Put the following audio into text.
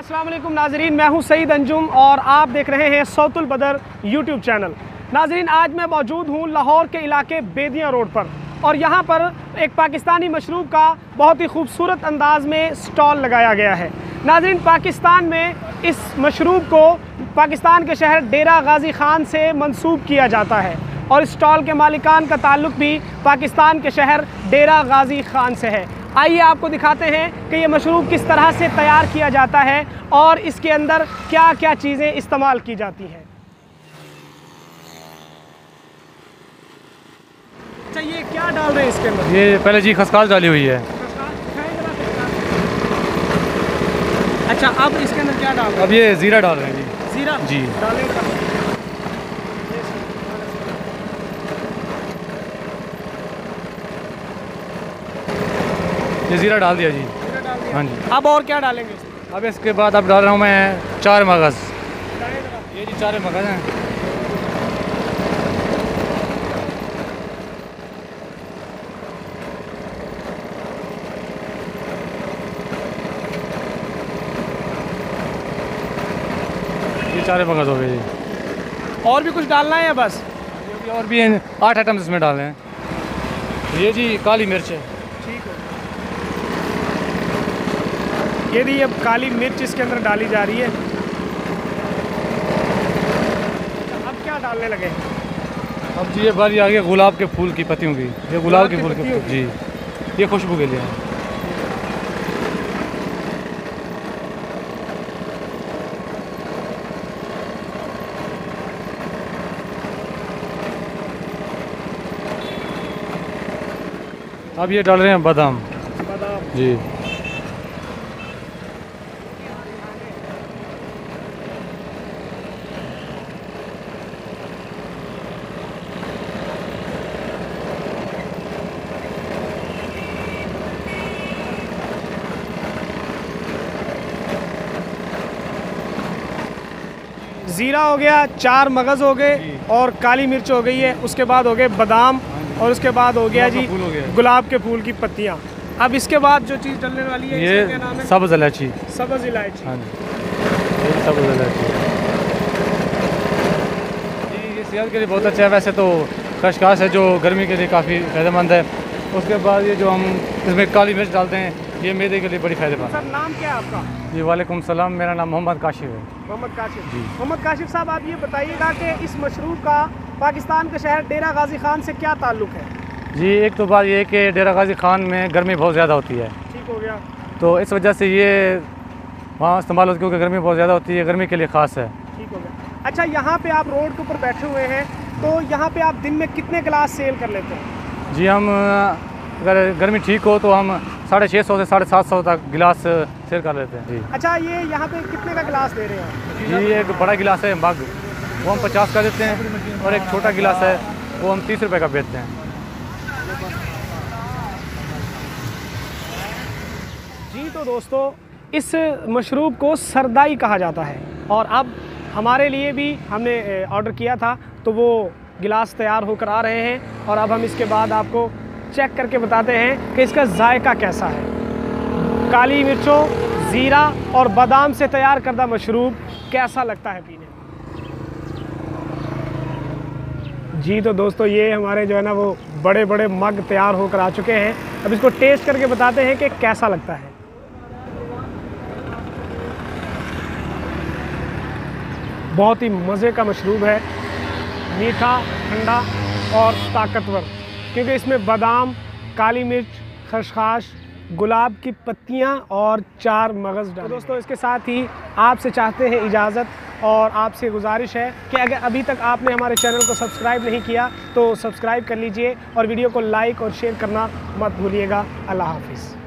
अस्सलाम वालेकुम नाजरीन, मैं हूं सईद अंजुम और आप देख रहे हैं सौतुल बदर यूट्यूब चैनल। नाजरीन, आज मैं मौजूद हूं लाहौर के इलाके बेदियाँ रोड पर और यहां पर एक पाकिस्तानी मशरूब का बहुत ही खूबसूरत अंदाज में स्टॉल लगाया गया है। नाजरीन, पाकिस्तान में इस मशरूब को पाकिस्तान के शहर डेरा गाजी खान से मंसूब किया जाता है और इस स्टॉल के मालिकान का ताल्लुक़ भी पाकिस्तान के शहर डेरा गाजी खान से है। आइए आपको दिखाते हैं कि ये मशरूब किस तरह से तैयार किया जाता है और इसके अंदर क्या क्या चीज़ें इस्तेमाल की जाती हैं। अच्छा, ये क्या डाल रहे हैं इसके अंदर? ये पहले जी खसकास डाली हुई है। अच्छा, अब इसके अंदर क्या डाल रहे हैं? अब ये ज़ीरा डाल रहे हैं जी। ज़ीरा जी डालें। ये ज़ीरा डाल दिया जी। हाँ जी। अब और क्या डालेंगे? अब इसके बाद अब डाल रहा हूँ मैं 4 मगज़। ये जी 4 मगज़ हैं। ये 4 मगज़ हो गए जी। और भी कुछ डालना है या बस? और भी 8 आइटम्स इसमें डाले हैं। ये जी काली मिर्च है। ठीक है, ये भी अब काली मिर्च इसके अंदर डाली जा रही है। अब क्या डालने लगे? अब जी ये बारी आ गई गुलाब के फूल की पत्तियों की। ये गुलाब के फूल की जी, ये खुशबू के लिए है। अब ये डाल रहे हैं बादाम जी। ज़ीरा हो गया, 4 मगज़ हो गए और काली मिर्च हो गई है, उसके बाद हो गए बादाम और उसके बाद हो गया जी गुलाब के फूल की पत्तियाँ। अब इसके बाद जो चीज़ डलने वाली है, इसका क्या नाम है? सब्ज़ इलायची। सब्ज़ इलायची। हाँ जी, ये सब्ज़ इलायची जी। ये सेहत के लिए बहुत अच्छा है। वैसे तो खसकास है जो गर्मी के लिए काफ़ी फ़ायदेमंद है। उसके बाद ये जो हम इसमें काली मिर्च डालते हैं, ये मैदे के लिए बड़ी फ़ायदेमंद है। सर, नाम क्या है आपका? जी वालेकुम सलाम, मेरा नाम मोहम्मद काशिफ है। मोहम्मद काशिफ जी। मोहम्मद काशिफ साहब, आप ये बताइएगा कि इस मशरूब का पाकिस्तान के शहर डेरा गाजी खान से क्या ताल्लुक़ है? जी, एक तो बात ये है कि डेरा गाजी खान में गर्मी बहुत ज़्यादा होती है, ठीक हो गया। तो इस वजह से ये वहाँ इस्तेमाल होती है क्योंकि गर्मी बहुत ज़्यादा होती है। गर्मी के लिए ख़ास है। ठीक हो गया। अच्छा, यहाँ पे आप रोड के ऊपर बैठे हुए हैं, तो यहाँ पे आप दिन में कितने गिलास सेल कर लेते हैं? जी, हम अगर गर्मी ठीक हो तो हम 650 से 750 तक गिलास सेल कर लेते हैं जी। अच्छा, ये यहाँ पे कितने का गिलास दे रहे हैं? जी, एक बड़ा गिलास है मग, वो हम 50 का देते हैं और एक छोटा गिलास है वो हम 30 रुपये का बेचते हैं जी। तो दोस्तों, इस मशरूब को सरदाई कहा जाता है और अब हमारे लिए भी हमने ऑर्डर किया था, तो वो गिलास तैयार होकर आ रहे हैं और अब हम इसके बाद आपको चेक करके बताते हैं कि इसका जायका कैसा है। काली मिर्चों, ज़ीरा और बादाम से तैयार करदा मशरूब कैसा लगता है पीने जी। तो दोस्तों, ये हमारे जो है ना वो बड़े बड़े मग तैयार होकर आ चुके हैं। अब इसको टेस्ट करके बताते हैं कि कैसा लगता है। बहुत ही मज़े का मशरूब है, मीठा, ठंडा और ताकतवर, क्योंकि इसमें बादाम, काली मिर्च, खसखस, गुलाब की पत्तियाँ और 4 मगज़ डाले। तो दोस्तों, इसके साथ ही आपसे चाहते हैं इजाज़त और आपसे गुजारिश है कि अगर अभी तक आपने हमारे चैनल को सब्सक्राइब नहीं किया तो सब्सक्राइब कर लीजिए और वीडियो को लाइक और शेयर करना मत भूलिएगा। अल्लाह हाफ़िज़।